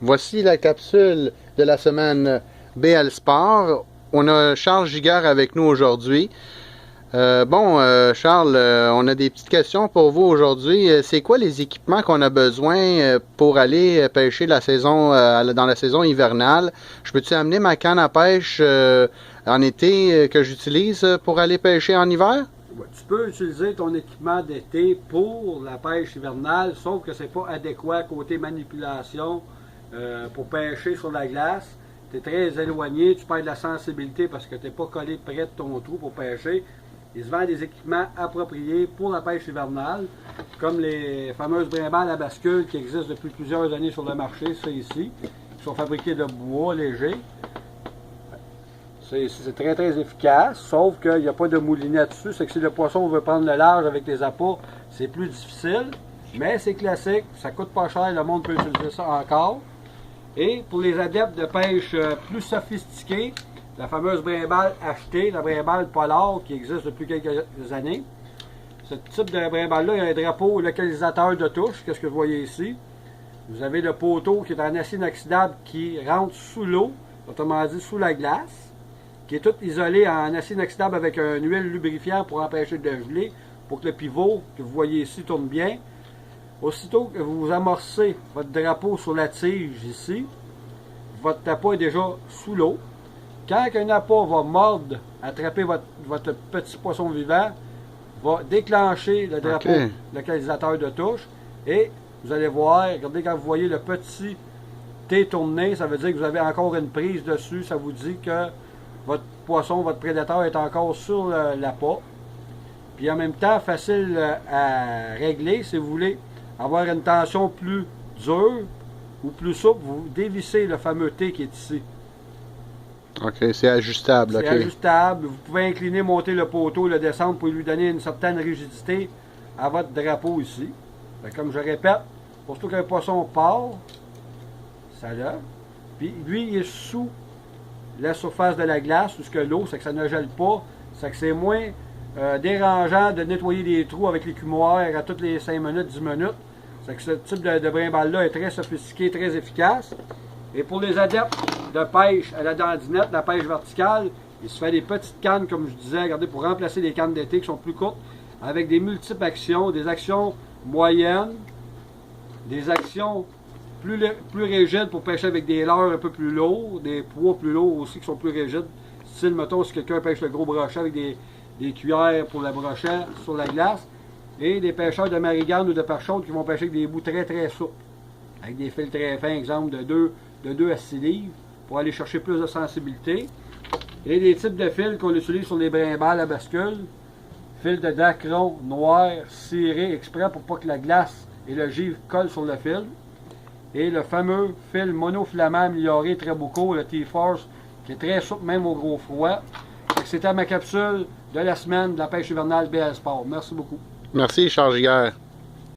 Voici la capsule de la semaine BL Sport. On a Charles Giguère avec nous aujourd'hui. Charles, on a des petites questions pour vous aujourd'hui. C'est quoi les équipements qu'on a besoin pour aller pêcher la saison dans la saison hivernale? Je peux-tu amener ma canne à pêche en été que j'utilise pour aller pêcher en hiver? Ouais, tu peux utiliser ton équipement d'été pour la pêche hivernale, sauf que c'est pas adéquat côté manipulation pour pêcher sur la glace. Tu es très éloigné, tu perds de la sensibilité parce que tu n'es pas collé près de ton trou pour pêcher. Il se vend des équipements appropriés pour la pêche hivernale, comme les fameuses brimbales à bascule qui existent depuis plusieurs années sur le marché, c'est ici. Ils sont fabriqués de bois léger. C'est très très efficace, sauf qu'il n'y a pas de moulinet dessus. C'est que si le poisson veut prendre le large avec les appâts, c'est plus difficile. Mais c'est classique, ça coûte pas cher, le monde peut utiliser ça encore. Et pour les adeptes de pêche plus sophistiqués, la fameuse brimbale achetée, la brimbale polar qui existe depuis quelques années. Ce type de brimbale-là, il y a un drapeau localisateur de touche, qu'est-ce que vous voyez ici. Vous avez le poteau qui est en acier inoxydable qui rentre sous l'eau, autrement dit sous la glace, qui est tout isolé en acier inoxydable avec une huile lubrifiante pour empêcher de geler, pour que le pivot que vous voyez ici tourne bien. Aussitôt que vous amorcez votre drapeau sur la tige ici, votre appât est déjà sous l'eau. Quand un appât va mordre, attraper votre petit poisson vivant, va déclencher le drapeau localisateur de touche et vous allez voir, regardez quand vous voyez le petit T tourner, ça veut dire que vous avez encore une prise dessus, ça vous dit que votre poisson, votre prédateur est encore sur l'appât. Puis en même temps, facile à régler, si vous voulez avoir une tension plus dure ou plus souple, vous dévissez le fameux T qui est ici. OK, c'est ajustable. C'est ajustable. Vous pouvez incliner, monter le poteau, le descendre pour lui donner une certaine rigidité à votre drapeau ici. Comme je répète, surtout qu'un poisson part, ça lève. Puis lui, il est sous la surface de la glace, puisque l'eau, c'est que ça ne gèle pas, c'est que c'est moins dérangeant de nettoyer des trous avec l'écumoire à toutes les 5 minutes, 10 minutes. C'est que ce type de brimballe-là est très sophistiqué, très efficace. Et pour les adeptes de pêche à la dandinette, la pêche verticale, il se fait des petites cannes, comme je disais, regardez, pour remplacer les cannes d'été qui sont plus courtes, avec des multiples actions, des actions moyennes, des actions plus rigides pour pêcher avec des leurres un peu plus lourds, des poids plus lourds aussi qui sont plus rigides. Style, mettons, si quelqu'un pêche le gros brochet avec des cuillères pour le brochet sur la glace, et des pêcheurs de marigane ou de perche chaude qui vont pêcher avec des bouts très très souples, avec des fils très fins, exemple de 2 à 6 livres, pour aller chercher plus de sensibilité. Et des types de fils qu'on utilise sur les brimbales à bascule, fil de dacron noir ciré exprès pour pas que la glace et le givre collent sur le fil. Et le fameux fil monofilament amélioré Trabuco, le T-Force, qui est très souple même au gros froid. C'était ma capsule de la semaine de la pêche hivernale BL Sport. Merci beaucoup. Merci, Charles Giguère.